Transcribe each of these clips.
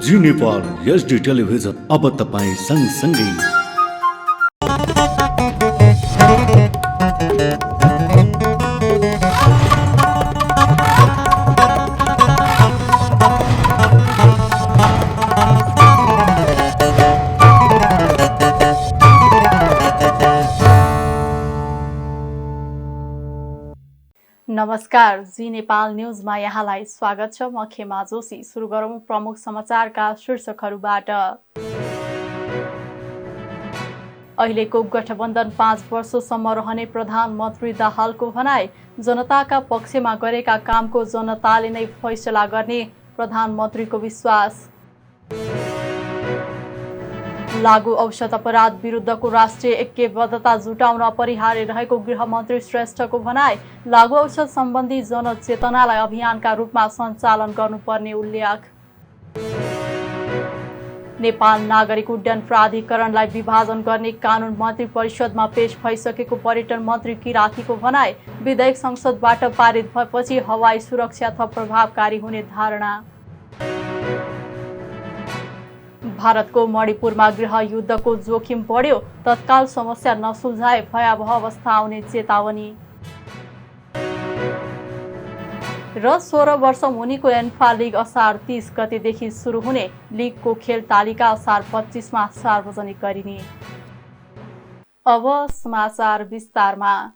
जी Nepal HD television अब तपाईँ सँगसँगै। नमस्कार, जी नेपाल न्युजमा यहाँलाई स्वागत छ। म खेमा जोशी। सुरु गरौँ प्रमुख समाचारका शीर्षकहरूबाट। अहिलेको गठबन्धन 5 वर्षसम्म रहने प्रधानमन्त्री दाहालको भनाई। जनताका पक्षमा गरेका कामको जनताले नै फैसला गर्ने प्रधानमन्त्रीको विश्वास। लागु औषध अपराध विरुद्धको राष्ट्रिय ऐक्यबद्धता जुटाउन अपरिहार्य रहेको गृहमन्त्री श्रेष्ठको भनाई। लागु औषध सम्बन्धी जनचेतनालाई अभियानका रूपमा सञ्चालन गर्नुपर्ने उल्लेख। नेपाल नागरिक उड्डयन प्राधिकरणलाई विभाजन गर्ने कानुन मन्त्री परिषदमा पेश भइसकेको पर्यटन मन्त्री किरातीको भनाई। विधेयक संसदबाट पारित भएपछि हवाई सुरक्षा थप प्रभावकारी हुने धारणा। भारतको मणिपुरमा गृहयुद्धको जोखिम बढ्यो, तत्काल समस्या नसुल्झाए भयावह अवस्था आउने चेतावनी। र 16 वर्ष मुनिको एन्फा लिग असार 30 गतेदेखि सुरु हुने। लिगको खेल तालिका असार 25मा सार्वजनिक गरिने। अब समाचार विस्तारमा।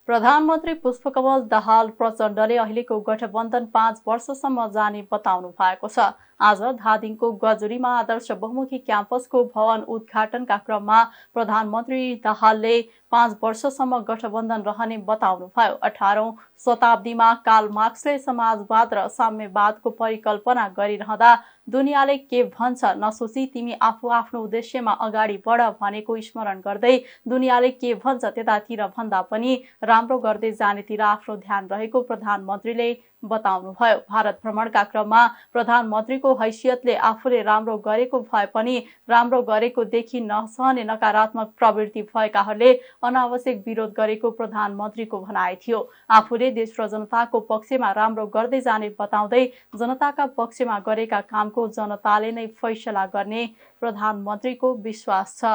प्रधानमन्त्री पुष्पकमल दाहाल प्रचण्डले अहिलेको गठबन्धन 5 वर्षसम्म जाने बताउनु भएको छ। आज धादिङको गजुरीमा आदर्श बहुमुखी क्याम्पसको भवन उद्घाटनका क्रममा प्रधानमन्त्री दाहालले 5 वर्षसम्म गठबन्धन रहने बताउनुभयो। 18औं शताब्दीमा कार्ल मार्क्सले समाजवाद र साम्यवादको परिकल्पना गरिरहँदा दुनियाँले के भन्छ नसोची तिमी आफू आफ्नो उद्देश्यमा अगाडि बढ भनेको स्मरण गर्दै दुनियाँले के भन्छ त्यतातिर भन्दा पनि राम्रो गर्दै जानेतिर आफ्नो ध्यान रहेको प्रधानमन्त्रीले बताउनुभयो। भारत भ्रमणका क्रममा प्रधानमन्त्रीको हैसियतले आफूले राम्रो गरेको भए पनि राम्रो गरेको देखि नसहने नकारात्मक प्रवृत्ति भएकाहरूले अनावश्यक विरोध गरेको प्रधानमन्त्रीको भनाइ थियो। आफूले देश र जनताको पक्षमा राम्रो गर्दै जाने बताउँदै जनताका पक्षमा गरेका कामको जनताले नै फैसला गर्ने प्रधानमन्त्रीको विश्वास छ।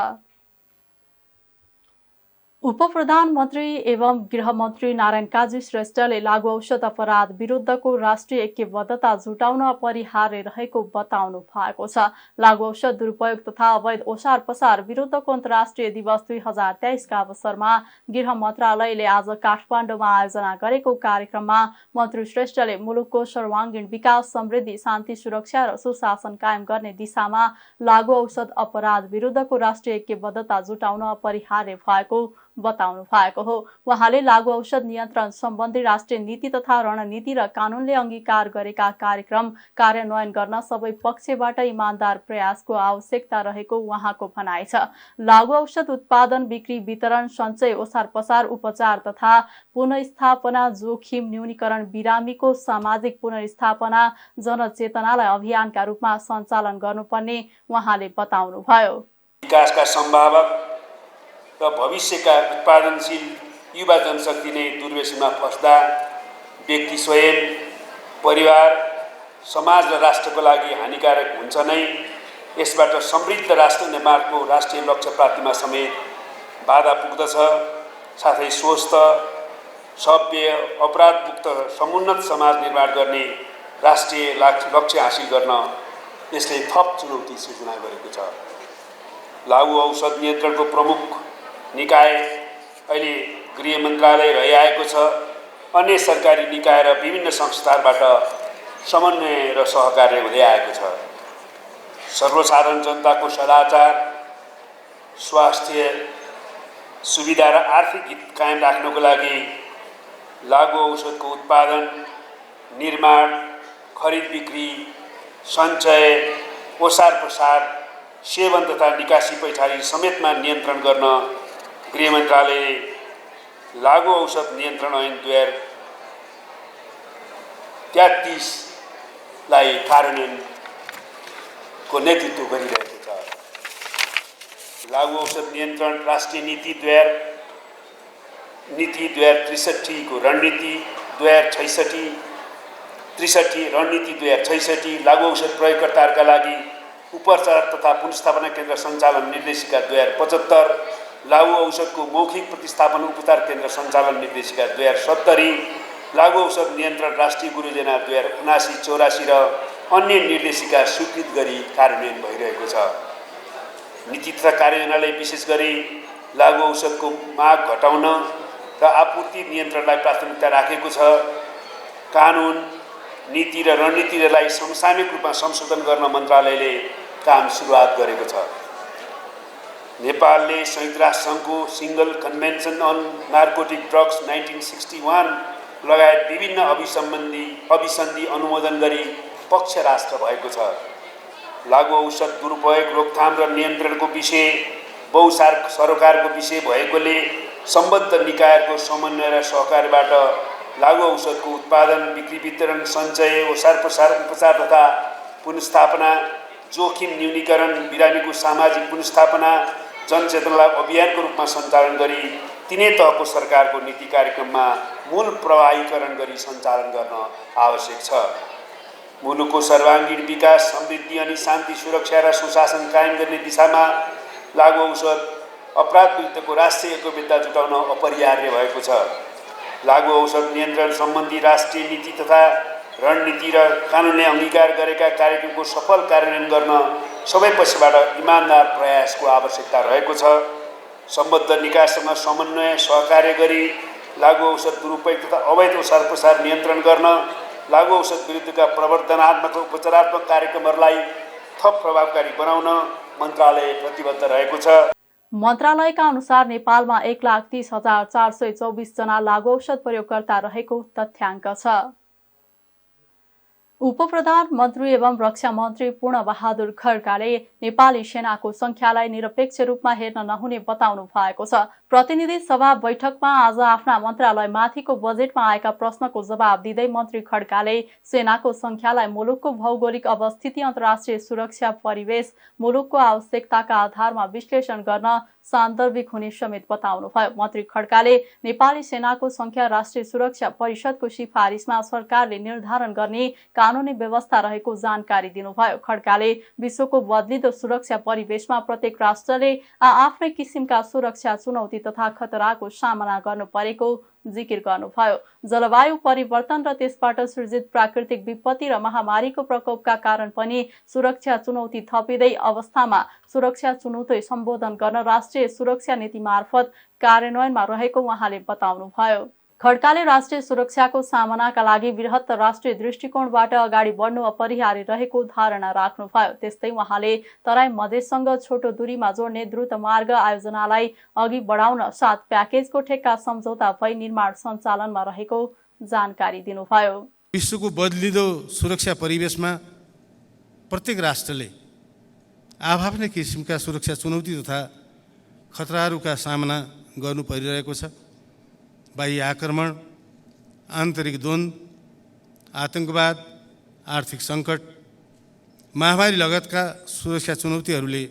उपप्रधानमन्त्री एवं गृहमन्त्री नारायण काजी श्रेष्ठले लागु औषध अपराध विरुद्धको राष्ट्रिय ऐक्यबद्धता जुटाउन अपरिहार्य रहेको बताउनु भएको छ। लागु औषध दुरुपयोग तथा अवैध ओसार पसार विरुद्धको अन्तर्राष्ट्रिय दिवस 2023 का अवसरमा गृह मन्त्रालयले आज काठमाडौँमा आयोजना गरेको कार्यक्रममा मन्त्री श्रेष्ठले मुलुकको सर्वाङ्गीण विकास, समृद्धि, शान्ति, सुरक्षा र सुशासन कायम गर्ने दिशामा लागु औषध अपराध विरुद्धको राष्ट्रिय ऐक्यबद्धता जुटाउन अपरिहार्य भएको बताउनु भएको हो। उहाँले लागु औषध नियन्त्रण सम्बन्धी राष्ट्रिय नीति तथा रणनीति र कानुनले अंगीकार गरेका कार्यक्रम कार्यान्वयन गर्न सबै पक्षबाट इमानदार प्रयासको आवश्यकता रहेको उहाँको भनाइ छ। लागु औषध उत्पादन, बिक्री, वितरण, सञ्चय, ओसार पसार, उपचार तथा पुनर्स्थापना, जोखिम न्यूनीकरण, बिरामीको सामाजिक पुनर्स्थापना जनचेतनालाई अभियानका रूपमा सञ्चालन गर्नुपर्ने उहाँले बताउनुभयो। विकासका सम्भावक र भविष्यका उत्पादनशील युवा जनशक्ति नै दुर्व्यसनमा फस्दा व्यक्ति स्वयं, परिवार, समाज र राष्ट्रको लागि हानिकारक हुन्छ नै। यसबाट समृद्ध राष्ट्र निर्माणको राष्ट्रिय लक्ष्य प्राप्तिमा समेत बाधा पुग्दछ। साथै स्वस्थ, सभ्य, अपराधमुक्त समुन्नत समाज निर्माण गर्ने राष्ट्रिय लक्ष्य हासिल गर्न यसले थप चुनौती सिर्जना गरेको छ। लागु औषध नियन्त्रणको प्रमुख निकाय अहिले गृह मन्त्रालय रहिआएको छ। अन्य सरकारी निकाय र विभिन्न संस्थाबाट समन्वय र सहकार्य हुँदै आएको छ। सर्वसाधारण जनताको सदाचार, स्वास्थ्य सुविधा र आर्थिक हित कायम राख्नको लागि लागु औषधको उत्पादन, निर्माण, खरिद बिक्री, सञ्चय, ओसार पसार, सेवन तथा निकासी पैठारी समेतमा नियन्त्रण गर्न गृह मन्त्रालयले लागु औषध नियन्त्रण ऐन 2033 लाई कार्यान्वयनको नेतृत्व गरिरहेको छ। लागु औषध नियन्त्रण राष्ट्रिय नीति 2063 को रणनीति 2066 63 रणनीति 2066 लागु औषध प्रयोगकर्ताहरूका लागि उपचार तथा पुनर्स्थापना केन्द्र सञ्चालन निर्देशिका 2075 लागु औषधको मौखिक प्रतिस्थापन उपचार केन्द्र सञ्चालन निर्देशिका 2070 लागु औषध नियन्त्रण राष्ट्रिय गुरुजना 2079-84 र अन्य निर्देशिका स्वीकृत गरी कार्यान्वयन भइरहेको छ। नीति तथा कार्ययोजनाले विशेष गरी लागु औषधको माग घटाउन र आपूर्ति नियन्त्रणलाई प्राथमिकता राखेको छ। कानुन, नीति र रणनीतिलाई समसामयिक रूपमा संशोधन गर्न मन्त्रालयले काम सुरुवात गरेको छ। नेपालले संयुक्त राष्ट्रसङ्घको single convention on narcotic drugs 1961 लगायत विभिन्न अभिसन्धि अनुमोदन गरी पक्ष राष्ट्र भएको छ। लागु औषध दुरुपयोग रोकथाम र नियन्त्रणको विषय बहुसरकारको विषय भएकोले सम्बद्ध निकायहरूको समन्वय र सहकार्यबाट लागु औषधको उत्पादन, बिक्री, वितरण, सञ्चय, ओसार प्रसार, उपचार तथा पुनर्स्थापना, जोखिम न्यूनीकरण, बिरामीको सामाजिक पुनर्स्थापना, जनचेतनालाई अभियानको रूपमा सञ्चालन गरी तिनै तहको सरकारको नीति कार्यक्रममा मूल प्रवाहीकरण गरी सञ्चालन गर्न आवश्यक छ। मुलुकको सर्वाङ्गीण विकास, समृद्धि अनि शान्ति, सुरक्षा र सुशासन कायम गर्ने दिशामा लागु औषध अपराध विरुद्धको राष्ट्रिय एकबद्धता जुटाउन अपरिहार्य भएको छ। लागु औषध नियन्त्रण सम्बन्धी राष्ट्रिय नीति तथा रणनीति र कानुनले अङ्गीकार गरेका कार्यक्रमको सफल कार्यान्वयन गर्न सबै पक्षबाट इमानदार प्रयासको आवश्यकता रहेको छ। सम्बद्ध निकायसँग समन्वय सहकार्य गरी लागु औषध दुरुपयोग तथा अवैध ओसार प्रसार नियन्त्रण गर्न, लागु औषध विरुद्धका प्रवर्धनात्मक र उपचारात्मक कार्यक्रमहरूलाई थप प्रभावकारी बनाउन मन्त्रालय प्रतिबद्ध रहेको छ। मन्त्रालयका अनुसार नेपालमा 1,30,424 जना लागु औषध प्रयोगकर्ता रहेको तथ्याङ्क छ। उपप्रधानमन्त्री एवं रक्षा मन्त्री पूर्ण बहादुर खड्काले नेपाली सेनाको संख्यालाई निरपेक्ष रूपमा हेर्न नहुने बताउनु भएको छ। प्रतिनिधि सभा बैठकमा आज आफ्ना मन्त्रालयमाथिको बजेटमा आएका प्रश्नको जवाब दिँदै मन्त्री खड्काले सेनाको संख्यालाई मुलुकको भौगोलिक अवस्थिति, अन्तर्राष्ट्रिय सुरक्षा परिवेश, मुलुकको आवश्यकताका आधारमा विश्लेषण गर्न सान्दर्भिक हुने समेत बताउनुभयो। मन्त्री खड्काले नेपाली सेनाको संख्या राष्ट्रिय सुरक्षा परिषदको सिफारिसमा सरकारले निर्धारण गर्ने कानुनी व्यवस्था रहेको जानकारी दिनुभयो। खड्काले विश्वको बदलिदो सुरक्षा परिवेशमा प्रत्येक राष्ट्रले आफ्नै किसिमका सुरक्षा चुनौती तथा खतराको सामना गर्नु परेको जिकिर गर्नुभयो। जलवायु परिवर्तन र त्यसबाट सृजित प्राकृतिक विपत्ति र महामारीको प्रकोपका कारण पनि सुरक्षा चुनौती थपिँदै अवस्थामा सुरक्षा चुनौती सम्बोधन गर्न राष्ट्रिय सुरक्षा नीति मार्फत कार्यान्वयनमा रहेको उहाँले बताउनुभयो। खड्काले राष्ट्रिय सुरक्षाको सामनाका लागि बृहत राष्ट्रिय दृष्टिकोणबाट अगाडि बढ्नु अपरिहार्य रहेको धारणा राख्नुभयो। त्यस्तै उहाँले तराई मधेससँग छोटो दूरीमा जोड्ने द्रुत मार्ग आयोजनालाई अघि बढाउन 7 प्याकेजको ठेक्का सम्झौता भई निर्माण सञ्चालनमा रहेको जानकारी दिनुभयो। विश्वको बदलिदो सुरक्षा परिवेशमा प्रत्येक राष्ट्रले आफ्नै किसिमका सुरक्षा चुनौती तथा खतराहरूका सामना गर्नु परिरहेको छ। बाह्य आक्रमण, आन्तरिक द्वन्द्व, आतंकवाद, आर्थिक सङ्कट, महामारी लगायतका सुरक्षा चुनौतीहरूले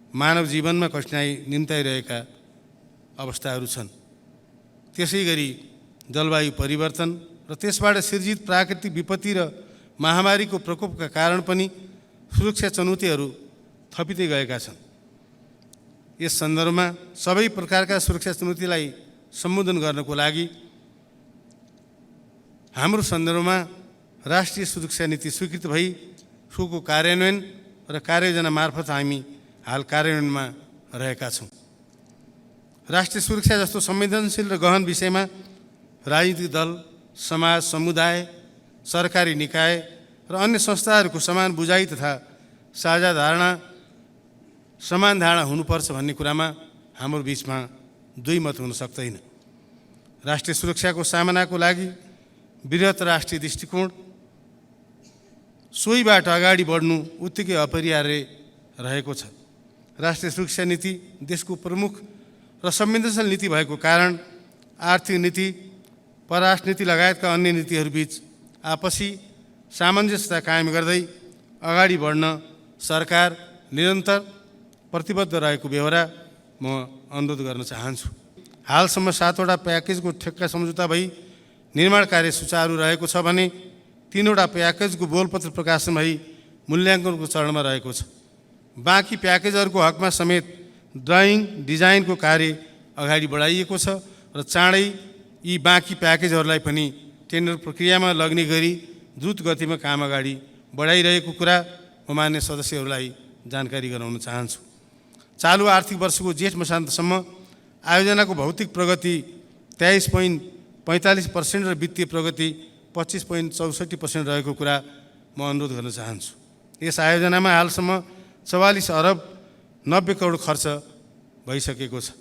मानव जीवनमा कठिनाई निम्ताइरहेका अवस्थाहरू छन्। त्यसै गरी जलवायु परिवर्तन र त्यसबाट सृजित प्राकृतिक विपत्ति र महामारीको प्रकोपका कारण पनि सुरक्षा चुनौतीहरू थपिँदै गएका छन्। यस सन्दर्भमा सबै प्रकारका सुरक्षा चुनौतीलाई सम्बोधन गर्नको लागि हाम्रो सन्दर्भमा राष्ट्रिय सुरक्षा नीति स्वीकृत भई सोको कार्यान्वयन र कार्ययोजना मार्फत हामी हाल कार्यान्वयनमा रहेका छौँ। राष्ट्रिय सुरक्षा जस्तो संवेदनशील र गहन विषयमा राजनीतिक दल, समाज, समुदाय, सरकारी निकाय र अन्य संस्थाहरूको समान बुझाइ तथा साझा धारणा, समान धारणा हुनुपर्छ भन्ने कुरामा हाम्रो बिचमा दुई मत हुन सक्दैन। राष्ट्रिय सुरक्षाको सामनाको लागि बृहत राष्ट्रिय दृष्टिकोण, सोहीबाट अगाडि बढ्नु उत्तिकै अपरिहार्य रहेको छ। राष्ट्रिय सुरक्षा नीति देशको प्रमुख र संवेदनशील नीति भएको कारण आर्थिक नीति, परराष्ट्र नीति लगायतका अन्य नीतिहरूबीच आपसी सामञ्जस्यता कायम गर्दै अगाडि बढ्न सरकार निरन्तर प्रतिबद्ध रहेको बेहोरा म अनुरोध गर्न चाहन्छु। हालसम्म 7 वटा प्याकेजको ठेक्का सम्झौता भई निर्माण कार्य सुचारू रहेको छ भने 3वटा प्याकेजको बोलपत्र प्रकाशन भई मूल्याङ्कनको चरणमा रहेको छ। बाँकी प्याकेजहरूको हकमा समेत ड्राइङ डिजाइनको कार्य अगाडि बढाइएको छ र चाँडै यी बाँकी प्याकेजहरूलाई पनि टेन्डर प्रक्रियामा लग्ने गरी द्रुत गतिमा काम अगाडि बढाइरहेको कुरा म मान्य सदस्यहरूलाई जानकारी गराउन चाहन्छु। चालु आर्थिक वर्षको जेठ मसान्तसम्म आयोजनाको भौतिक प्रगति 23.45% र वित्तीय प्रगति 25.64% रहेको कुरा म अनुरोध गर्न चाहन्छु। यस आयोजनामा हालसम्म 44 अरब 90 करोड खर्च भइसकेको छ।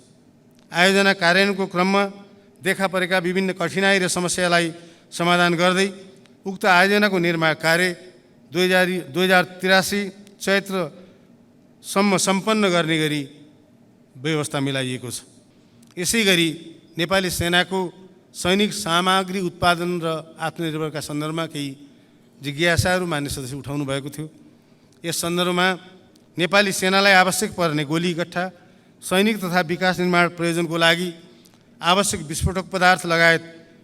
आयोजना कार्यान्वयनको क्रममा देखा परेका विभिन्न कठिनाई र समस्यालाई समाधान गर्दै उक्त आयोजनाको निर्माण कार्य 2083 चैत्रसम्म सम्पन्न गर्ने गरी व्यवस्था मिलाइएको छ। यसै गरी नेपाली सेनाको सैनिक सामग्री उत्पादन र आत्मनिर्भरका सन्दर्भमा केही जिज्ञासाहरू मान्य सदस्य उठाउनु भएको थियो। यस सन्दर्भमा नेपाली सेनालाई आवश्यक पर्ने गोली इकट्ठा, सैनिक तथा विकास निर्माण प्रयोजनको लागि आवश्यक विस्फोटक पदार्थ लगायत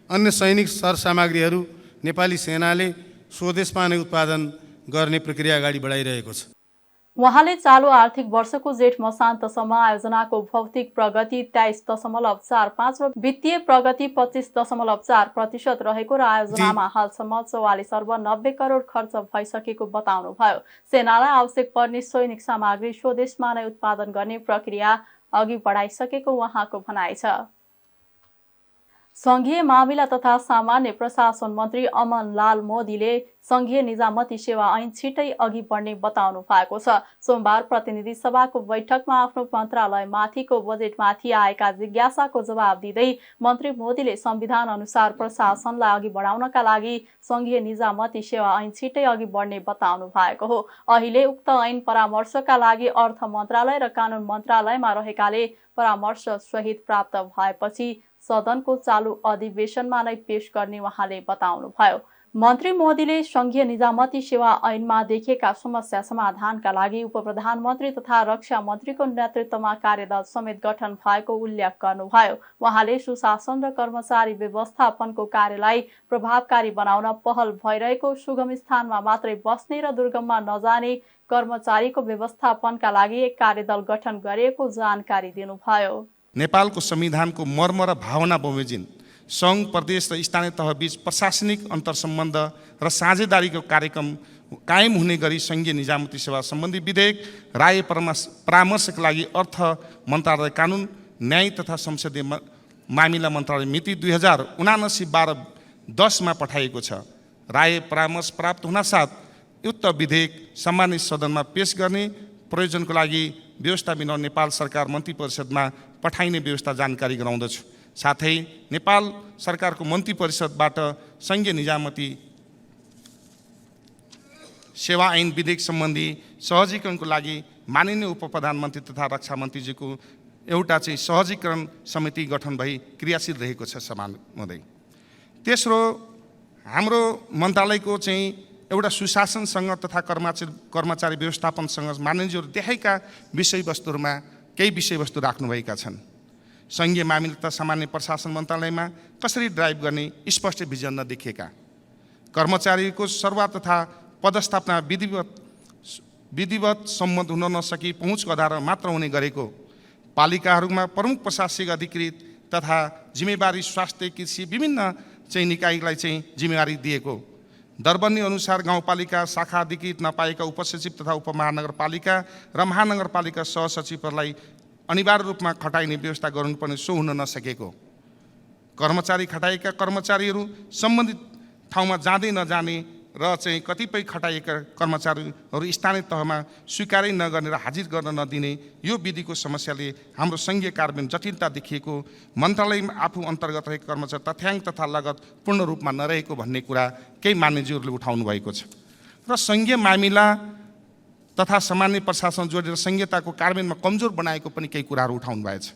अन्य सैनिक सरसामग्रीहरू नेपाली सेनाले स्वदेशमा नै उत्पादन गर्ने प्रक्रिया अगाडि बढाइरहेको छ। उहाँले चालु आर्थिक वर्षको जेठ मसान्तसम्म आयोजनाको भौतिक प्रगति 23.45 र वित्तीय प्रगति 25.4% रहेको र आयोजनामा हालसम्म 44 अर्ब 90 करोड खर्च भइसकेको बताउनुभयो। सेनालाई आवश्यक पर्ने सैनिक सामग्री स्वदेशमा नै उत्पादन गर्ने प्रक्रिया अघि बढाइसकेको उहाँको भनाइ छ। संघीय मामिला तथा सामान्य प्रशासन मन्त्री अमनलाल मोदीले संघीय निजामती सेवा ऐन छिटै अघि बढ्ने बताउनु भएको छ। सोमबार प्रतिनिधि सभाको बैठकमा आफ्नो मन्त्रालयमाथिको बजेटमाथि आएका जिज्ञासाको जवाब दिँदै मन्त्री मोदीले संविधान अनुसार प्रशासनलाई अघि बढाउनका लागि संघीय निजामती सेवा ऐन छिटै अघि बढ्ने बताउनु भएको हो। अहिले उक्त ऐन परामर्शका लागि अर्थ मन्त्रालय र कानुन मन्त्रालयमा रहेकाले परामर्श सहित प्राप्त भएपछि सदनको चालु अधिवेशनमा नै पेश गर्ने उहाँले बताउनुभयो। मन्त्री मोदीले संघीय निजामती सेवा ऐनमा देखिएका समस्या समाधानका लागि उपप्रधानमन्त्री तथा रक्षा मन्त्रीको नेतृत्वमा कार्यदल समेत गठन भएको उल्लेख गर्नुभयो। उहाँले सुशासन र कर्मचारी व्यवस्थापनको कार्यलाई प्रभावकारी बनाउन पहल भइरहेको, सुगम स्थानमा मात्रै बस्ने र दुर्गममा नजाने कर्मचारीको व्यवस्थापनका लागि एक कार्यदल गठन गरिएको जानकारी दिनुभयो। नेपालको संविधानको मर्म र भावना बमोजिम सङ्घ, प्रदेश र स्थानीय तहबीच प्रशासनिक अन्तर्सम्बन्ध र साझेदारीको कार्यक्रम कायम हुने गरी संघीय निजामती सेवा सम्बन्धी विधेयक राय परामर्शका लागि अर्थ मन्त्रालय, कानुन, न्याय तथा संसदीय मामिला मन्त्रालय मिति 2079/12/10 पठाइएको छ। राय परामर्श प्राप्त हुनासाथ उक्त विधेयक सम्मानित सदनमा पेश गर्ने प्रयोजनको लागि व्यवस्था मिलाउन नेपाल सरकार मन्त्री परिषदमा पठाइने व्यवस्था जानकारी गराउँदछु। साथै नेपाल सरकारको मन्त्री परिषदबाट संघीय निजामती सेवा ऐन विधेयक सम्बन्धी सहजीकरणको लागि माननीय उप प्रधानमन्त्री तथा रक्षा मन्त्रीजीको एउटा चाहिँ सहजीकरण समिति गठन भई क्रियाशील रहेको छ। सभामध्ये तेस्रो, हाम्रो मन्त्रालयको चाहिँ एउटा सुशासनसँग तथा कर्मचारी व्यवस्थापनसँग माननीयज्यूहरू देखाएका विषयवस्तुहरूमा केही विषयवस्तु राख्नुभएका छन्। संघीय मामिला तथा सामान्य प्रशासन मन्त्रालयमा कसरी ड्राइभ गर्ने स्पष्ट भिजन नदेखिएका, कर्मचारीको सरुवा तथा पदस्थापना विधिवत सम्मत हुन नसकी पहुँचको आधारमा मात्र हुने गरेको, पालिकाहरूमा प्रमुख प्रशासनिक अधिकृत तथा जिम्मेवारी स्वास्थ्य, कृषि विभिन्न चाहिँ निकायलाई चाहिँ जिम्मेवारी दिएको, दरबन्दी अनुसार गाउँपालिका शाखा अधिकृत नपाएका उपसचिव तथा उपमहानगरपालिका र महानगरपालिका सहसचिवहरूलाई अनिवार्य रूपमा खटाइने व्यवस्था गर्नुपर्ने सो हुन नसकेको, कर्मचारी खटाएका कर्मचारीहरू सम्बन्धित ठाउँमा जाँदै नजाने र चाहिँ कतिपय खटाइएका कर्मचारीहरू स्थानीय तहमा स्वीकारै नगर्ने र हाजिर गर्न नदिने यो विधिको समस्याले हाम्रो सङ्घीय कार्यान्वयन जटिलता देखिएको, मन्त्रालयमा आफू अन्तर्गत रहेको कर्मचारी तथ्याङ्क तथा लागत पूर्ण रूपमा नरहेको भन्ने कुरा केही मान्यज्यूहरूले उठाउनु भएको छ। र सङ्घीय मामिला तथा सामान्य प्रशासन जोडेर संहिताको कार्यान्वयनमा कमजोर बनाएको पनि केही कुराहरू उठाउनु भएछ।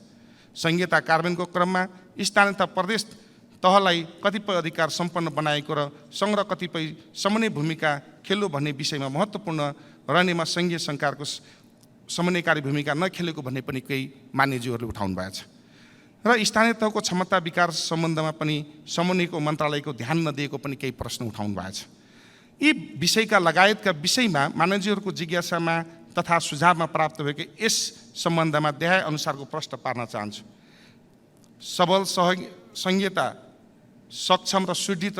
संहिता कार्यान्वयनको क्रममा स्थानीय तथा प्रदेश तहलाई कतिपय अधिकार सम्पन्न बनाएको र सङ्घ र कतिपय समन्वय भूमिका खेल्यो भन्ने विषयमा महत्त्वपूर्ण रहनेमा सङ्घीय सरकारको समन्वयकारी भूमिका नखेलेको भन्ने पनि केही मान्यज्यूहरूले उठाउनु भएछ। र स्थानीय तहको क्षमता विकास सम्बन्धमा पनि समन्वयको मन्त्रालयको ध्यान नदिएको पनि केही प्रश्न उठाउनु भएछ। यी विषयका लगायतका विषयमा मानवजीहरूको जिज्ञासामा तथा सुझावमा प्राप्त भएको यस सम्बन्धमा देहाय अनुसारको प्रश्न पार्न चाहन्छु। सबल संहिता, सक्षम र सुदृढ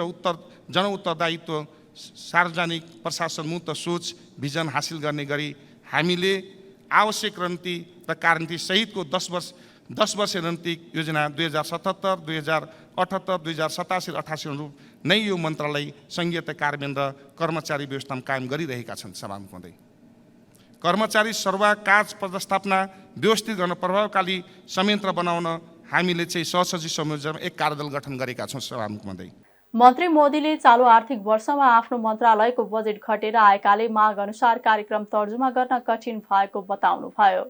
जनउत्तरदायित्व, सार्वजनिक प्रशासन मुक्त सोच भिजन हासिल गर्ने गरी हामीले आवश्यक रणनीति र कार्यनीति सहितको 10 वर्ष रणनीतिक योजना 2077, 2078, 2087 र 88 अनुरूप नै यो मन्त्रालय संघीयता कार्यान्वयन र कर्मचारी व्यवस्थापन कायम गरिरहेका छन्। सभामुख महोदय, कर्मचारी सरुवा कार्य व्यवस्थापना व्यवस्थित गर्न प्रभावकारी संयन्त्र बनाउन हामीले चाहिँ सहसचिव संयोजनमा एक कार्यदल गठन गरेका छौँ। सभामुख महोदय, मन्त्री मोदीले चालु आर्थिक वर्षमा आफ्नो मन्त्रालयको बजेट घटेर आएकाले माग अनुसार कार्यक्रम तर्जुमा गर्न कठिन भएको बताउनुभयो।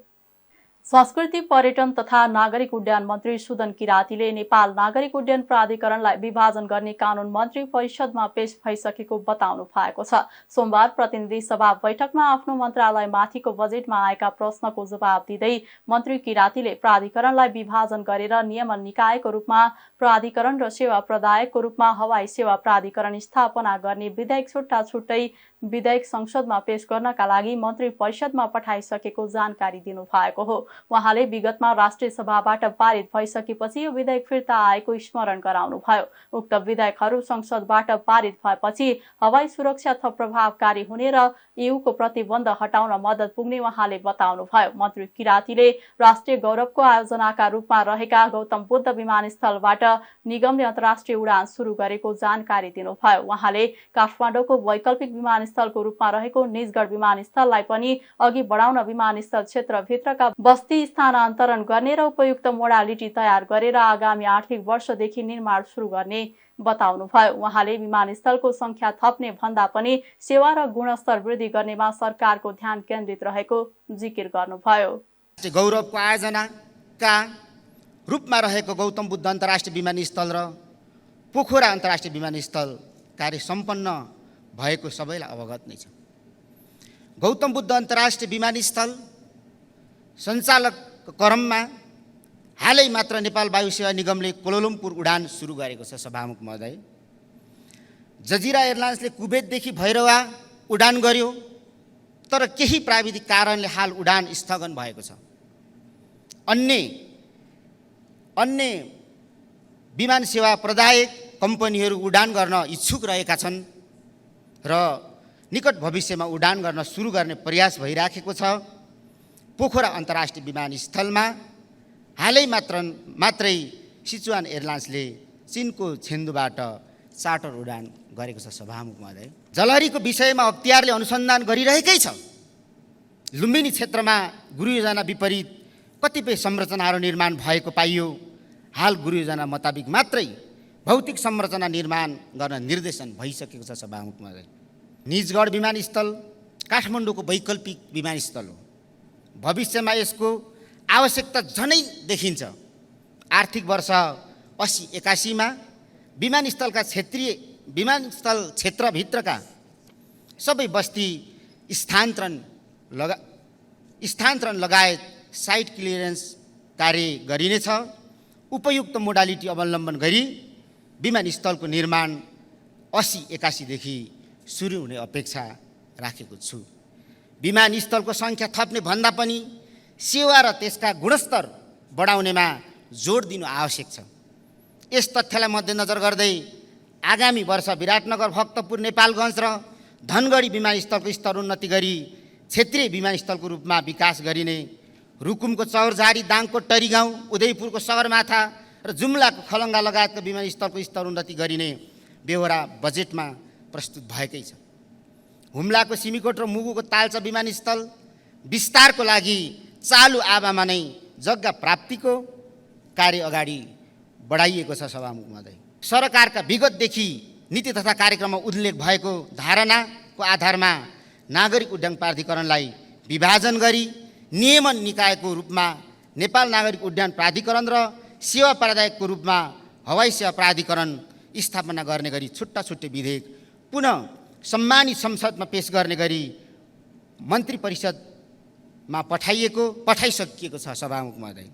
संस्कृति, पर्यटन तथा नागरिक उड्डयन मन्त्री सुदन किरातीले नेपाल नागरिक उड्डयन प्राधिकरणलाई विभाजन गर्ने कानून मन्त्री परिषदमा पेश भइसकेको बताउनु भएको छ। सोमबार प्रतिनिधि सभा बैठकमा आफ्नो मन्त्रालयमाथिको बजेटमा आएका प्रश्नको जवाब दिँदै मन्त्री किरातीले प्राधिकरणलाई विभाजन गरेर नियमन निकायको रूपमा प्राधिकरण र सेवा प्रदायकको रूपमा हवाई सेवा प्राधिकरण स्थापना गर्ने विधेयक छुट्टै विधेयक संसदमा पेश गर्नका लागि मन्त्री परिषदमा पठाइसकेको जानकारी दिनुभएको हो। उहाँले विगतमा राष्ट्रिय सभाबाट पारित भइसकेपछि यो विधेयक फिर्ता आएको स्मरण गराउनुभयो। उक्त विधेयकहरू संसदबाट पारित भएपछि हवाई सुरक्षा थप प्रभावकारी हुने र EUको प्रतिबन्ध हटाउन मद्दत पुग्ने उहाँले बताउनुभयो। मन्त्री किरातीले राष्ट्रिय गौरवको आयोजनाका रूपमा रहेका गौतम बुद्ध विमानस्थलबाट निगमले अन्तर्राष्ट्रिय उडान सुरु गरेको जानकारी दिनुभयो। उहाँले काठमाडौँको वैकल्पिक विमानस्थलको रूपमा रहेको निजगढ विमानस्थललाई पनि अघि बढाउन विमानस्थल क्षेत्रभित्रका बस्ती स्थानान्तरण गर्ने र उपयुक्त मोडालिटी तयार गरेर आगामी आर्थिक वर्षदेखि निर्माण सुरु गर्ने बताउनुभयो। उहाँले विमानस्थलको संख्या थप्ने भन्दा पनि सेवा र गुणस्तर वृद्धि गर्नेमा सरकारको ध्यान केन्द्रित रहेको जिकिर गर्नुभयो। गौरवको आयोजनाका रूपमा रहेको गौतम बुद्ध अन्तर्राष्ट्रिय विमानस्थल र पोखरा अन्तर्राष्ट्रिय विमानस्थल कार्य सम्पन्न भएको सबैलाई अवगत नै छ। गौतम बुद्ध अन्तर्राष्ट्रिय विमानस्थल सञ्चालक क्रममा हालै मात्र नेपाल वायु सेवा निगमले कोलालम्पुर उडान सुरु गरेको छ। सभामुख महोदय, जजिरा एयरलाइन्सले कुवेतदेखि भैरवा उडान गर्यो, तर केही प्राविधिक कारणले हाल उडान स्थगन भएको छ। अन्य विमान सेवा प्रदायक कम्पनीहरू उडान गर्न इच्छुक रहेका छन् र निकट भविष्यमा उडान गर्न सुरु गर्ने प्रयास भइराखेको छ। पोखरा अन्तर्राष्ट्रिय विमानस्थलमा हालै मात्रै सिचुआन एयरलाइन्सले चीनको छेन्दुबाट चार्टर उडान गरेको छ। सभामुख महोदय, जलहरीको विषयमा अख्तियारले अनुसन्धान गरिरहेकै छ। लुम्बिनी क्षेत्रमा गुरुयोजना विपरीत कतिपय संरचनाहरू निर्माण भएको पाइयो। हाल गुरुयोजना मुताबिक मात्रै भौतिक संरचना निर्माण गर्न निर्देशन भइसकेको छ। सभामुख महोदय, निजगढ विमानस्थल काठमाडौँको वैकल्पिक विमानस्थल हो। भविष्यमा यसको आवश्यकता झनै देखिन्छ। आर्थिक वर्ष 80-81 मा विमानस्थल क्षेत्रभित्रका सबै बस्ती स्थानान्तरण लगायत साइट क्लियरेन्स कार्य गरिनेछ। उपयुक्त मोडालिटी अवलम्बन गरी विमानस्थलको निर्माण 80-81 देखि सुरु हुने अपेक्षा राखेको छु। विमानस्थलको सङ्ख्या थप्ने भन्दा पनि सेवा र त्यसका गुणस्तर बढाउनेमा जोड दिनु आवश्यक छ। यस तथ्यलाई मध्यनजर गर्दै आगामी वर्ष विराटनगर, भक्तपुर, नेपालगञ्ज र धनगढी विमानस्थलको स्तरोन्नति गरी क्षेत्रीय विमानस्थलको रूपमा विकास गरिने, रुकुमको चौरझारी, दाङको टरीगाउँ, उदयपुरको सगरमाथा र जुम्लाको खलङ्गा लगायतका विमानस्थलको स्तरोन्नति गरिने बेहोरा बजेटमा प्रस्तुत भएकै छ। हुम्लाको सिमीकोट र मुगुको ताल्चा विमानस्थल विस्तारको लागि चालु आवामा नै जग्गा प्राप्तिको कार्य अगाडि बढाइएको छ। सभामुख महोदय, सरकारका विगतदेखि नीति तथा कार्यक्रममा उल्लेख भएको धारणाको आधारमा नागरिक उड्डयन प्राधिकरणलाई विभाजन गरी नियमन निकायको रूपमा नेपाल नागरिक उड्डयन प्राधिकरण र सेवा प्रदायकको रूपमा हवाई सेवा प्राधिकरण स्थापना गर्ने गरी छुट्टा छुट्टै विधेयक पुनः सम्मानित संसदमा पेश गर्ने गरी मन्त्री परिषदमा पठाइसकिएको छ। सभामुख महोदय,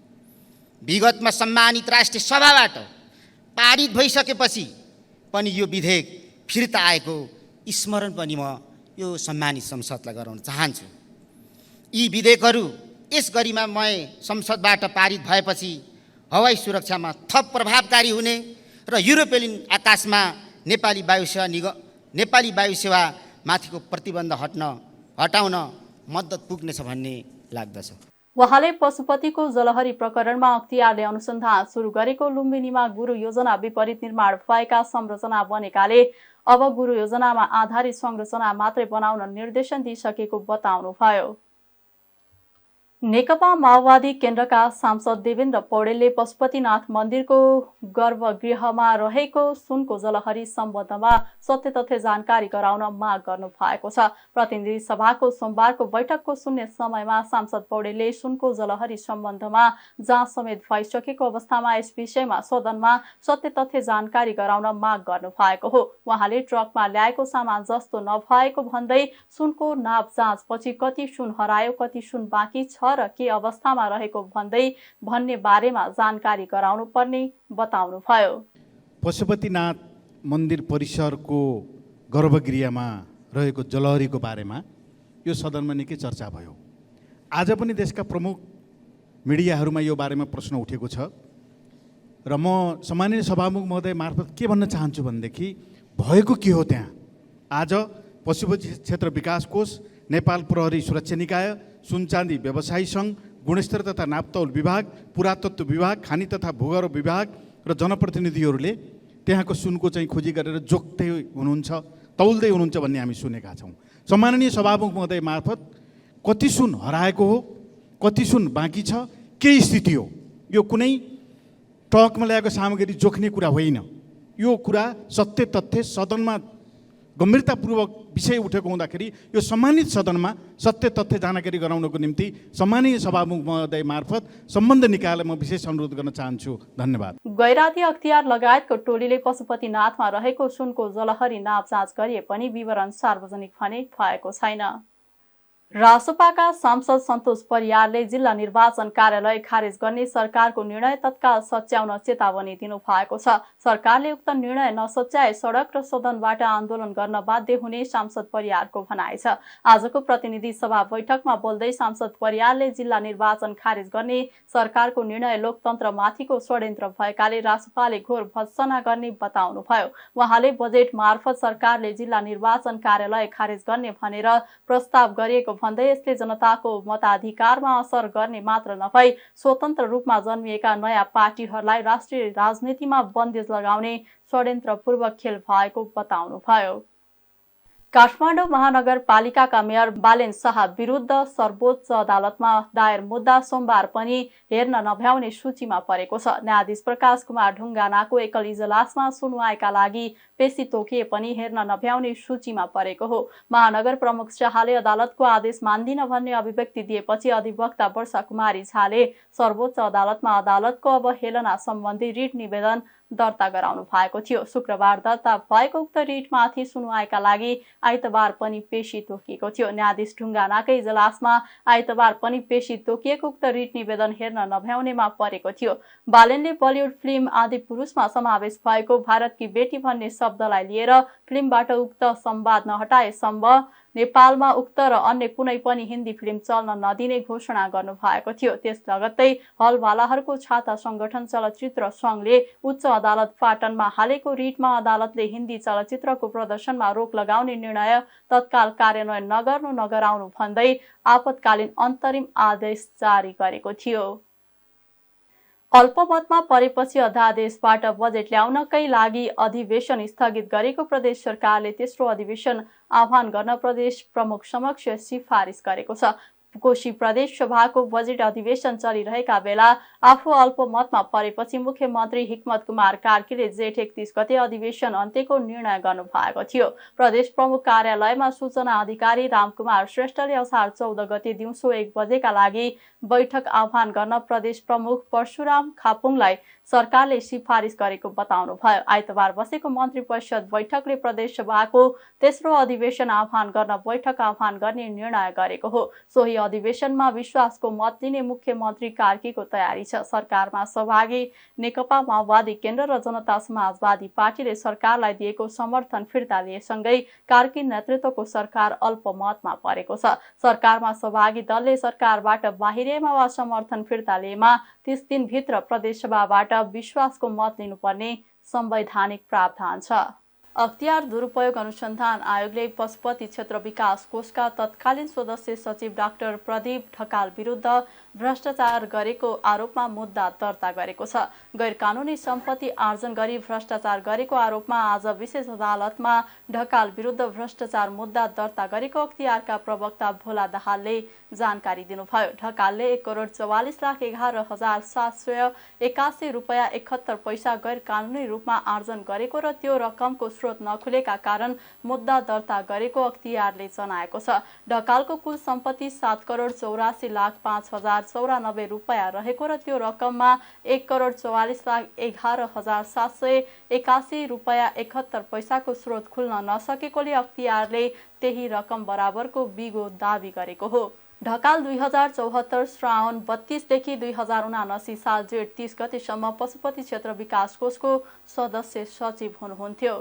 विगतमा सम्मानित राष्ट्रिय सभाबाट पारित भइसकेपछि पनि यो विधेयक फिर्ता आएको स्मरण पनि म यो सम्मानित संसदलाई गराउन चाहन्छु। यी विधेयकहरू यस गरिमामय संसदबाट पारित भएपछि हवाई सुरक्षामा थप प्रभावकारी हुने र युरोपेली आकाशमा नेपाली वायु सेवामाथिको प्रतिबन्ध हटाउन मद्दत पुग्नेछ भन्ने लाग्दछ। उहाँले पशुपतिको जलहरी प्रकरणमा अख्तियारले अनुसन्धान सुरु गरेको, लुम्बिनीमा गुरु योजना विपरीत निर्माण भएका संरचना बनेकाले अब गुरु योजनामा आधारित संरचना मात्रै बनाउन निर्देशन दिइसकेको बताउनुभयो। नेकपा माओवादी केन्द्रका सांसद देवेन्द्र पौडेलले पशुपतिनाथ मन्दिरको गर्भगृहमा रहेको सुनको जलहरी सम्बन्धमा सत्य तथ्य जानकारी गराउन माग गर्नु भएको छ। प्रतिनिधि सभाको सोमबारको बैठकको शून्य समयमा सांसद पौडेलले सुनको जलहरी सम्बन्धमा जाँच समेत भइसकेको अवस्थामा यस विषयमा सदनमा सत्य तथ्य जानकारी गराउन माग गर्नु भएको हो। उहाँले ट्रकमा ल्याएको सामान जस्तो नभएको भन्दै सुनको नाप जाँचपछि कति सुन हरायो, कति सुन बाँकी छ र के अवस्थामा रहेको भन्ने बारेमा जानकारी गराउनु पर्ने बताउनुभयो। पशुपतिनाथ मन्दिर परिसरको गर्भगृहमा रहेको जलहरीको बारेमा यो सदनमा निकै चर्चा भयो। आज पनि देशका प्रमुख मिडियाहरूमा यो बारेमा प्रश्न उठेको छ र म सम्माननीय सभामुख महोदय मार्फत के भन्न चाहन्छु भनेदेखि भएको के हो त्यहाँ। आज पशुपति क्षेत्र विकास कोष, नेपाल प्रहरी सुरक्षा निकाय, सुनचाँदी व्यवसायी सङ्घ, गुणस्तर तथा नापतौल विभाग, पुरातत्व विभाग, खानी तथा भूगर्भ विभाग र जनप्रतिनिधिहरूले त्यहाँको सुनको चाहिँ खोजी गरेर जोख्दै हुनुहुन्छ, तौल्दै हुनुहुन्छ भन्ने हामी सुनेका छौँ। सम्माननीय सभामुख महोदय मार्फत कति सुन हराएको हो, कति सुन बाँकी छ, के स्थिति हो, यो कुनै ट्रकमा ल्याएको सामग्री जोख्ने कुरा होइन। यो कुरा सत्य तथ्य सदनमा गम्भीरतापूर्वक विषय उठेको हुँदाखेरि यो सम्मानित सदनमा सत्य तथ्य जानकारी गराउनको निम्ति सम्मानीय सभामुख महोदय मार्फत सम्बन्ध निकायलाई म विशेष अनुरोध गर्न चाहन्छु। धन्यवाद। गैराती अख्तियार लगायतको टोलीले पशुपतिनाथमा रहेको सुनको जलहरी नाप जाँच गरिए पनि विवरण सार्वजनिक भने भएको छैन। रासपाका सांसद सन्तोष परियारले जिल्ला निर्वाचन कार्यालय खारेज गर्ने सरकारको निर्णय तत्काल सच्याउन चेतावनी दिनु भएको छ। सरकारले उक्त निर्णय नसच्याए सडक र सदनबाट आन्दोलन गर्न बाध्य हुने सांसद परियारको भनाइ छ। आजको प्रतिनिधि सभा बैठकमा बोल्दै सांसद परियारले जिल्ला निर्वाचन खारेज गर्ने सरकारको निर्णय लोकतन्त्रमाथिको षड्यन्त्र भएकाले रासपाले घोर भत्सना गर्ने बताउनुभयो। उहाँले बजेट मार्फत सरकारले जिल्ला निर्वाचन कार्यालय खारेज गर्ने भनेर प्रस्ताव गरिएको भन्दै यसले जनताको मताधिकारमा असर गर्ने मात्र नभई स्वतन्त्र रूपमा जन्मिएका नयाँ पार्टीहरूलाई राष्ट्रिय राजनीतिमा बन्देज लगाउने षड्यन्त्रपूर्वक खेल भएको बताउनुभयो। काठमाडौँ महानगरपालिकाका मेयर बालेन शाह विरुद्ध सर्वोच्च अदालतमा दायर मुद्दा सोमबार पनि हेर्न नभ्याउने सूचीमा परेको छ। न्यायाधीश प्रकाश कुमार ढुङ्गानाको एकल इजलासमा सुनवाईका लागि पेशी तोकिए पनि हेर्न नभ्याउने सूचीमा परेको हो। महानगर प्रमुख शाहले अदालतको आदेश मान्दिन भन्ने अभिव्यक्ति दिएपछि अधिवक्ता वर्षा कुमारी झाले सर्वोच्च अदालतमा अदालतको अवहेलना सम्बन्धी रिट निवेदन दर्ता गराउनु भएको थियो। शुक्रबार दर्ता भएको उक्त रिटमाथि सुनवाईका लागि आइतबार पनि पेशी तोकिएको थियो। न्यायाधीश ढुङ्गानाकै इजलासमा आइतबार पनि पेशी तोकिएको उक्त रिट निवेदन हेर्न नभ्याउनेमा परेको थियो। बालेनले बलिउड फिल्म आदि पुरुषमा समावेश भएको भारतकी बेटी भन्ने शब्दलाई लिएर फिल्मबाट उक्त संवाद नहटाएसम्म नेपालमा उक्त र अन्य कुनै पनि हिन्दी फिल्म चल्न नदिने घोषणा गर्नु भएको थियो। त्यस लगत्तै हलवालाहरूको छाता संगठन चलचित्र सङ्घले उच्च अदालत पाटनमा हालेको रिटमा अदालतले हिन्दी चलचित्रको प्रदर्शनमा रोक लगाउने निर्णय तत्काल कार्यान्वयन नगर्नु नगराउनु भन्दै आपतकालीन अन्तरिम आदेश जारी गरेको थियो। अल्पमतमा परेपछि अध्यादेशबाट बजेट ल्याउनकै लागि अधिवेशन स्थगित गरेको प्रदेश सरकारले तेस्रो अधिवेशन आह्वान गर्न प्रदेश प्रमुख समक्ष सिफारिस गरेको छ। कोशी प्रदेश सभाको बजेट अधिवेशन चलिरहेका बेला आफू अल्पमतमा परेपछि मुख्यमन्त्री हिक्मत कुमार कार्कीले जेठ 31 गते अधिवेशन अन्त्यको निर्णय गर्नु भएको थियो। प्रदेश प्रमुख कार्यालयमा सूचना अधिकारी रामकुमार श्रेष्ठले असार 14 गते दिउँसो 1 बजेका लागि बैठक आह्वान गर्न प्रदेश प्रमुख परशुराम खापुङलाई सरकारले सिफारिस गरेको बताउनुभयो। आइतबार बसेको मन्त्री परिषद बैठकले प्रदेश सभाको तेस्रो अधिवेशन आह्वान गर्न बैठक आह्वान गर्ने निर्णय गरेको हो। सोही अधिवेशनमा विश्वासको मत लिने मुख्यमन्त्री कार्कीको तयारी छ। सरकारमा सहभागी नेकपा माओवादी केन्द्र र जनता समाजवादी पार्टीले सरकारलाई दिएको समर्थन फिर्ता लिएसँगै कार्की नेतृत्वको सरकार अल्पमतमा परेको छ। सरकारमा सहभागी दलले सरकारबाट बाहिरिएमा वा समर्थन फिर्ता लिएमा 30 दिनभित्र प्रदेशसभाबाट विश्वासको मत लिनुपर्ने संवैधानिक प्रावधान छ। अख्तियार दुरुपयोग अनुसन्धान आयोगले पशुपति क्षेत्र विकास कोषका तत्कालीन सदस्य सचिव डाक्टर प्रदीप ढकाल विरुद्ध भ्रष्टाचार गरेको आरोपमा मुद्दा दर्ता गरेको छ। गैर कानुनी सम्पत्ति आर्जन गरी भ्रष्टाचार गरेको आरोपमा आज विशेष अदालतमा ढकाल विरुद्ध भ्रष्टाचार मुद्दा दर्ता गरेको अख्तियारका प्रवक्ता भोला दाहालले जानकारी दिनुभयो। ढकालले 1,44,11,781 रुपैयाँ 71 पैसा गैर कानुनी रूपमा आर्जन गरेको र त्यो रकमको स्रोत नखुलेका कारण मुद्दा दर्ता गरेको अख्तियारले जनाएको छ। ढकालको कुल सम्पत्ति 7,84,05,094 रुपैयाँ रहेको र त्यो रकममा 1,44,11,781 रुपैयाँ 71 पैसाको स्रोत खुल्न नसकेकोले अख्तियारले त्यही रकम बराबरको बिगो दाबी गरेको हो। ढकाल 2074 श्रावण 32 देखि 2079 साल जेठ 30 गतेसम्म पशुपति क्षेत्र विकास कोषको सदस्य सचिव हुनुहुन्थ्यो।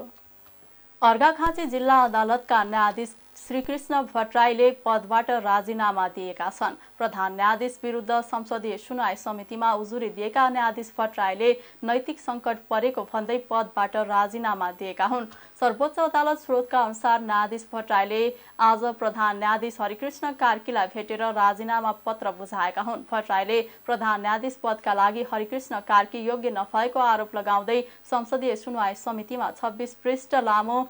अर्घाखाँची जिल्ला अदालतका न्यायाधीश श्रीकृष्ण भट्टराईले पदबाट राजीनामा दिएका छन्। प्रधान न्यायाधीश विरुद्ध संसदीय सुनवाई समितिमा उजुरी दिएका न्यायाधीश भट्टराईले नैतिक सङ्कट परेको भन्दै पदबाट राजीनामा दिएका हुन्। सर्वोच्च अदालत स्रोतका अनुसार न्यायाधीश भट्टराईले आज प्रधान न्यायाधीश हरिकृष्ण कार्कीलाई भेटेर राजीनामा पत्र बुझाएका हुन्। भट्टराईले प्रधान न्यायाधीश पदका लागि हरिकृष्ण कार्की योग्य नभएको आरोप लगाउँदै संसदीय सुनवाई समितिमा 26 पृष्ठ लामो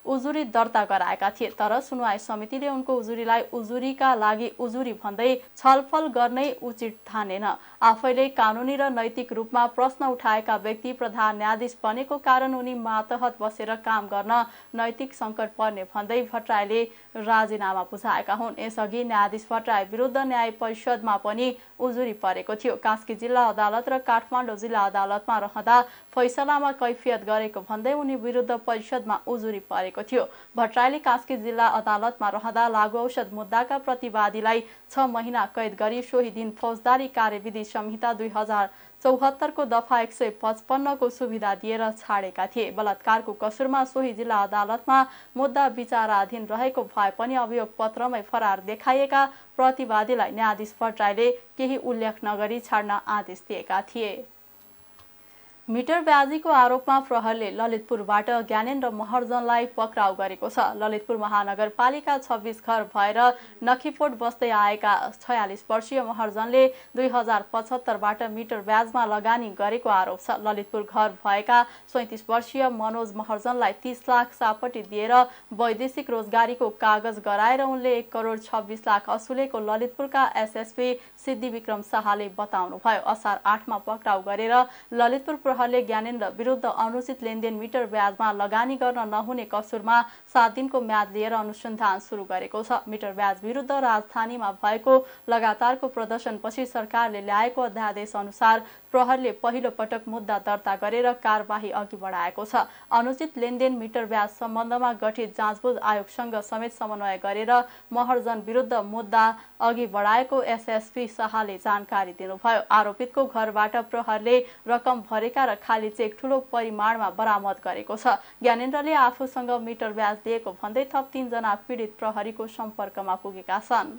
उजुरी दर्ता गराएका थिए। तर सुनवाई समितिले उनको उजुरीलाई उजुरीका लागि उजुरी भन्दै छलफल गर्नै उचित ठानेन। आफैले कानुनी र नैतिक रूपमा प्रश्न उठाएका व्यक्ति प्रधान न्यायाधीश बनेको कारण उनी मातहत बसेर काम गर्न नैतिक सङ्कट पर्ने भन्दै भट्टराईले राजीनामा बुझाएका हुन्। यसअघि न्यायाधीश भट्टराई विरुद्ध न्याय परिषदमा पनि उजुरी परेको थियो। कास्की जिल्ला अदालत र काठमाडौँ जिल्ला अदालतमा रहँदा फैसलामा कैफियत गरेको भन्दै उनी विरुद्ध परिषदमा उजुरी परेको थियो। भट्टराईले कास्की जिल्ला अदालतमा रहँदा लागु औषध मुद्दाका प्रतिवादीलाई 6 महिना कैद गरी सोही दिन फौजदारी कार्यविधि संहिता 2074 को दफा 155 को सुविधा दिएर छाडेका थिए। बलात्कारको कसुरमा सोही जिल्ला अदालतमा मुद्दा विचाराधीन रहेको भए पनि अभियोग पत्रमै फरार देखाइएका प्रतिवादीलाई न्यायाधीश भट्टराईले केही उल्लेख नगरी छाड्न आदेश दिएका थिए। मिटर ब्याजीको आरोपमा प्रहरले ललितपुरबाट ज्ञानेन्द्र महर्जनलाई पक्राउ गरेको छ। ललितपुर महानगरपालिका 26 घर भएर नखीफोट बस्दै आएका 46 वर्षीय महर्जनले 2075बाट मिटर ब्याजमा लगानी गरेको आरोप छ। ललितपुर घर भएका 37 वर्षीय मनोज महर्जनलाई 30 लाख सापटी दिएर वैदेशिक रोजगारीको कागज गराएर उनले 1,26,00,000 असुलेको ललितपुरका एसएसपी सिद्धि विक्रम शाहले बताउनुभयो। असार 8 मा पक्राउ गरेर ललितपुर प्रहरले ज्ञानेन्द्र विरुद्ध अनुचित लेनदेन मिटर ब्याजमा लगानी गर्न नहुने कसुरमा 7 दिनको म्याद लिएर अनुसन्धान सुरु गरेको छ। मिटर ब्याज विरुद्ध राजधानीमा भएको लगातारको प्रदर्शनपछि सरकारले ल्याएको अध्यादेश अनुसार प्रहरले पहिलो पटक मुद्दा दर्ता गरेर कारबाही अघि बढाएको छ। अनुचित लेनदेन मिटर ब्याज सम्बन्धमा गठित जाँचबुझ आयोगसँग समेत समन्वय गरेर महर्जन विरुद्ध मुद्दा अघि बढाएको एसएसपी शाहले जानकारी दिनुभयो। आरोपितको घरबाट प्रहरले रकम भरेका र खाली चेक ठूलो परिमाणमा बरामद गरेको छ। ज्ञानेन्द्रले आफूसँग मिटर ब्याज दिएको भन्दै थप 3 जना पीडित प्रहरीको सम्पर्कमा पुगेका छन्।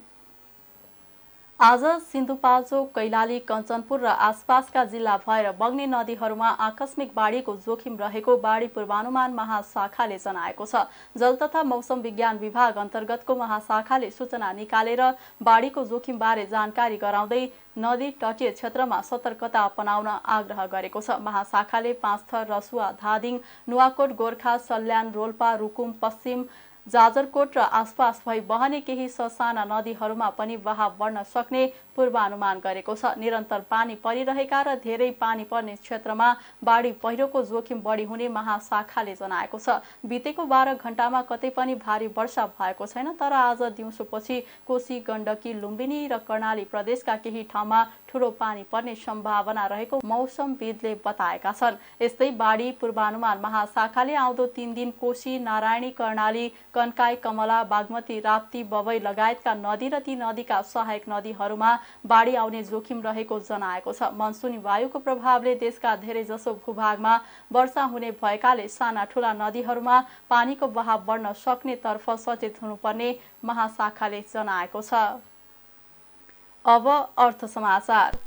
आज सिन्धुपाल्चोक, कैलाली, कञ्चनपुर र आसपासका जिल्ला भएर बग्ने नदीहरूमा आकस्मिक बाढीको जोखिम रहेको बाढी पूर्वानुमान महाशाखाले जनाएको छ। जल तथा मौसम विज्ञान विभाग अन्तर्गतको महाशाखाले सूचना निकालेर बाढीको जोखिमबारे जानकारी गराउँदै नदी तटीय क्षेत्रमा सतर्कता अपनाउन आग्रह गरेको छ। महाशाखाले पाँचथर, रसुवा, धादिङ, नुवाकोट, गोर्खा, सल्यान, रोल्पा, रुकुम, पश्चिम जाजरकोट र आसपास भई बहने केही ससाना नदीहरूमा पनि बहाव बढ्न सक्ने पूर्वानुमान गरेको छ। निरन्तर पानी परिरहेका र धेरै पानी पर्ने क्षेत्रमा बाढी पहिरोको जोखिम बढी हुने महाशाखाले जनाएको छ। बितेको 12 घण्टामा कतै पनि भारी वर्षा भएको छैन, तर आज दिउँसोपछि कोशी, गण्डकी, लुम्बिनी र कर्णाली प्रदेशका केही ठाउँमा ठूलो पानी पर्ने सम्भावना रहेको मौसमविदले बताएका छन्। यस्तै बाढी पूर्वानुमान महाशाखाले आउँदो 3 दिन कोशी, नारायणी, कर्णाली, कन्काई, कमला, बागमती, राप्ती, बबई लगायतका नदी र ती नदीका सहायक नदीहरूमा बाढी आउने जोखिम रहेको जनाएको छ। मनसुनी वायुको प्रभावले देशका धेरैजसो भूभागमा वर्षा हुने भएकाले साना ठूला नदीहरूमा पानीको बहाव बढ्न सक्ने तर्फ सचेत हुनुपर्ने महाशाखाले जनाएको छ। अब अर्थ समाचार।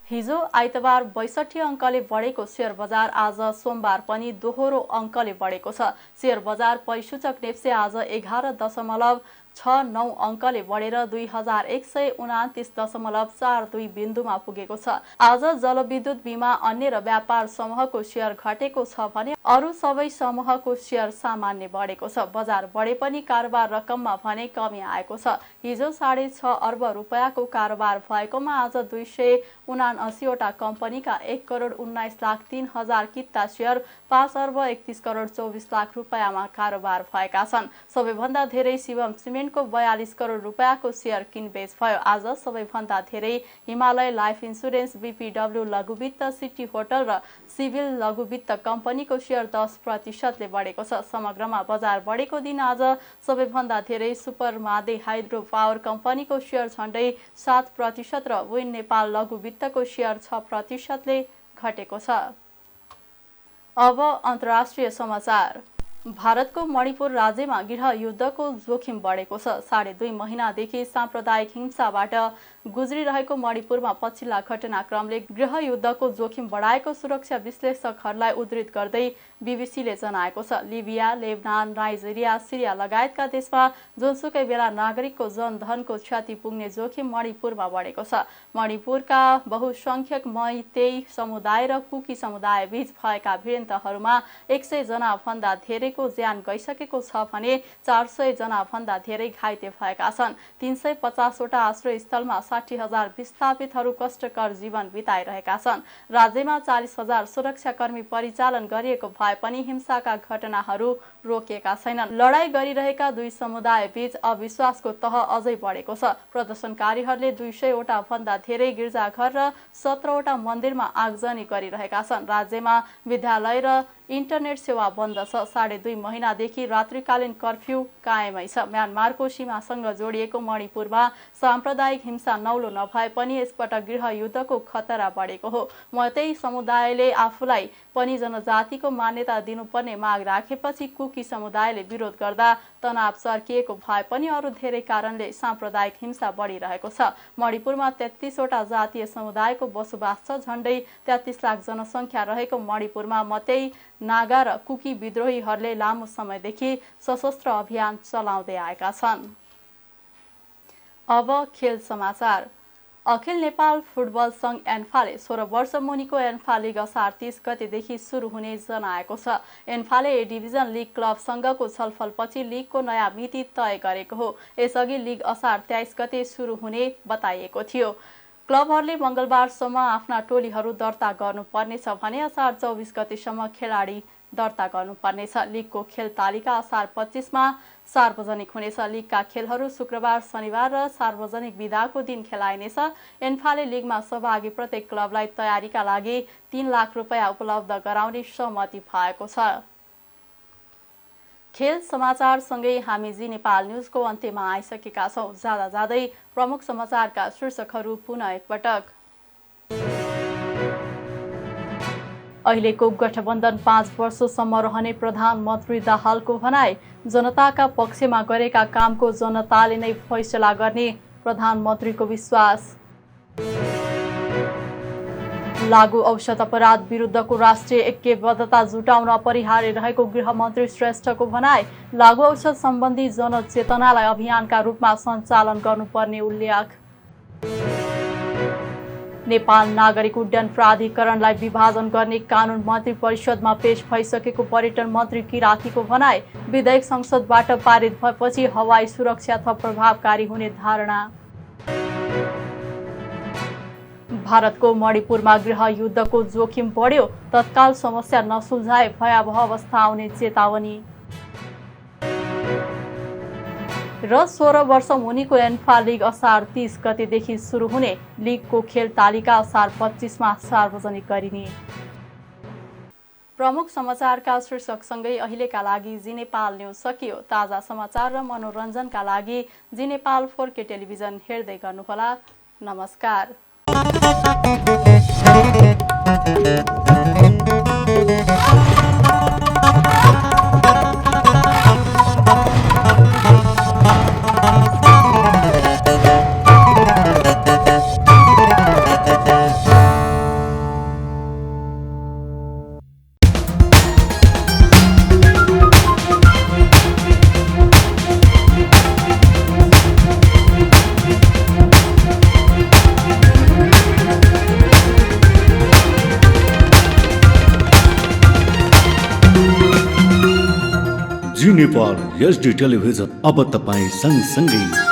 हिजो आइतबार 62 अङ्कले बढेको शेयर बजार आज सोमबार पनि दोहोरो अङ्कले बढेको छ। शेयर बजार परिसूचक नेप्से आज 11.69 अङ्कले बढेर 2129.42 बिन्दुमा पुगेको छ। आज जलविद्युत, बीमा, अन्य र व्यापार समूहको शेयर घटेको छ भने अरू सबै समूहको शेयर सामान्य बढेको छ। बजार बढे पनि कारोबार रकममा भने कमी आएको छ। हिजो 6.5 अर्ब रुपैयाँको कारोबार भएकोमा आज 279वटा कम्पनीका 1,19,03,000 किता शेयर 5 अर्ब 31 करोड 24 लाख रुपैयाँमा कारोबार भएका छन्। सबैभन्दा धेरै शिवम सिमेन्टको 42 करोड रुपैयाँको शेयर किनबेच भयो। आज सबैभन्दा धेरै हिमालय लाइफ इन्सुरेन्स, बीपीडब्ल्यू लघुवित्त, सिटी होटल र सिभिल लघुवित्त कम्पनीको शेयर 10%ले बढेको छ। समग्रमा बजार बढेको दिन आज सबैभन्दा धेरै सुपर मादे हाइड्रो पावर कम्पनीको शेयर झन्डै 7% र विन नेपाल लघुवित्तको शेयर 6%ले घटेको छ। अब अन्तर्राष्ट्रिय समाचार। भारतको मणिपुर राज्यमा गृह युद्धको जोखिम बढेको छ। 2.5 महिनादेखि साम्प्रदायिक हिंसाबाट गुज्रिरहेको मणिपुरमा पछिल्ला घटनाक्रमले गृह युद्धको जोखिम बढाएको सुरक्षा विश्लेषकहरूलाई उद्धृत गर्दै बीबीसीले जनाएको छ। लिबिया, लेबनान, नाइजेरिया, सिरिया लगायतका देशमा जुनसुकै बेला नागरिकको जनधनको क्षति पुग्ने जोखिम मणिपुरमा बढेको छ। मणिपुरका बहुसंख्यक मैतेई समुदाय र कुकी समुदाय बीच भएका भिडन्तहरूमा 100 जना भन्दा धेरैको ज्यान गइसकेको छ भने 400 जना भन्दा धेरै घाइते भएका छन्। 350वटा आश्रयस्थलमा 60,000 विस्थापितहरू कष्टकर जीवन बिताइरहेका छन्। राज्यमा 40,000 सुरक्षाकर्मी परिचालन गरिएको भए पनि हिंसाका घटनाहरू रोकिएका छैनन्। लडाईँ गरिरहेका दुई समुदाय बीच अविश्वासको तह अझै बढेको छ। प्रदर्शनकारीहरूले 200वटा भन्दा धेरै गिर्जाघर र 17वटा मन्दिरमा आगजनी गरिरहेका छन्। राज्यमा विद्यालय र इन्टरनेट सेवा बन्द छ। 2.5 महिनादेखि रात्रिकालीन कर्फ्यू कायमै छ। म्यानमारको सीमासँग जोडिएको मणिपुरमा साम्प्रदायिक हिंसा नौलो नभए पनि यसपटक गृह युद्धको खतरा बढेको हो। मैतेई समुदायले आफूलाई पनि जनजातिको मान्यता दिनुपर्ने माग राखेपछि कुकी समुदायले विरोध गर्दा तनाव चर्किएको भए पनि अरू धेरै कारणले साम्प्रदायिक हिंसा बढिरहेको छ। मणिपुरमा 33वटा जातीय समुदायको बसोबास छ। झन्डै 33 लाख जनसङ्ख्या रहेको मणिपुरमा मैतेई, नागा र कुकी विद्रोहीहरूले लामो समयदेखि सशस्त्र अभियान चलाउँदै आएका छन्। अब खेल समाचार। अखिल नेपाल फुटबल सङ्घ एन्फाले 16 वर्ष मुनिको एन्फा लिग असार 30 गतेदेखि सुरु हुने जनाएको छ। एन्फाले ए डिभिजन लिग क्लबसँगको छलफलपछि लिगको नयाँ मिति तय गरेको हो। यसअघि लिग असार 23 गते सुरु हुने बताइएको थियो। क्लबहरूले मङ्गलबारसम्म आफ्ना टोलीहरू दर्ता गर्नुपर्नेछ भने असार 24 गतेसम्म खेलाडी दर्ता गर्नुपर्नेछ। लिगको खेल तालिका असार 25मा सार्वजनिक हुनेछ। लिगका खेलहरू शुक्रबार, शनिबार र सार्वजनिक बिदाको दिन खेलाइनेछ। एन्फाले लिगमा सहभागी प्रत्येक क्लबलाई तयारीका लागि 3 लाख रुपैयाँ उपलब्ध गराउने सहमति भएको छ। खेल समाचारसँगै हामी जी नेपाल न्युजको अन्त्यमा आइसकेका छौँ। जाँदै प्रमुख समाचारका शीर्षकहरू पुनः एकपटक। अहिलेको गठबन्धन 5 वर्षसम्म रहने प्रधानमन्त्री दाहालको भनाई। जनताका पक्षमा गरेका कामको जनताले नै फैसला गर्ने प्रधानमन्त्रीको विश्वास। लागु औषध अपराध विरुद्धको राष्ट्रिय ऐक्यबद्धता जुटाउन अपरिहार्य रहेको गृहमन्त्री श्रेष्ठको भनाई। लागु औषध सम्बन्धी जनचेतनालाई अभियानका रूपमा सञ्चालन गर्नुपर्ने उल्लेख। नेपाल नागरिक उड्डयन प्राधिकरणलाई विभाजन गर्ने कानुन मन्त्री परिषदमा पेश भइसकेको पर्यटन मन्त्री किरातीको भनाई। विधेयक संसदबाट पारित भएपछि हवाई सुरक्षा थप प्रभावकारी हुने धारणा। भारतको मणिपुरमा गृह युद्धको जोखिम बढ्यो, तत्काल समस्या नसुल्झाए भयावह अवस्था आउने चेतावनी। र 16 वर्ष मुनिको एन्फा लिग असार 30 गतेदेखि सुरु हुने लिगको खेल तालिका असार 25मा सार्वजनिक गरिने। प्रमुख समाचारका शीर्षकसँगै अहिलेका लागि जी नेपाल न्युज सकियो। ताजा समाचार र मनोरञ्जनका लागि जी नेपाल 4K टेलिभिजन हेर्दै गर्नुहोला। नमस्कार। जी नेपाल HD टेलिभिजन अब तपाईँ सँगसँगै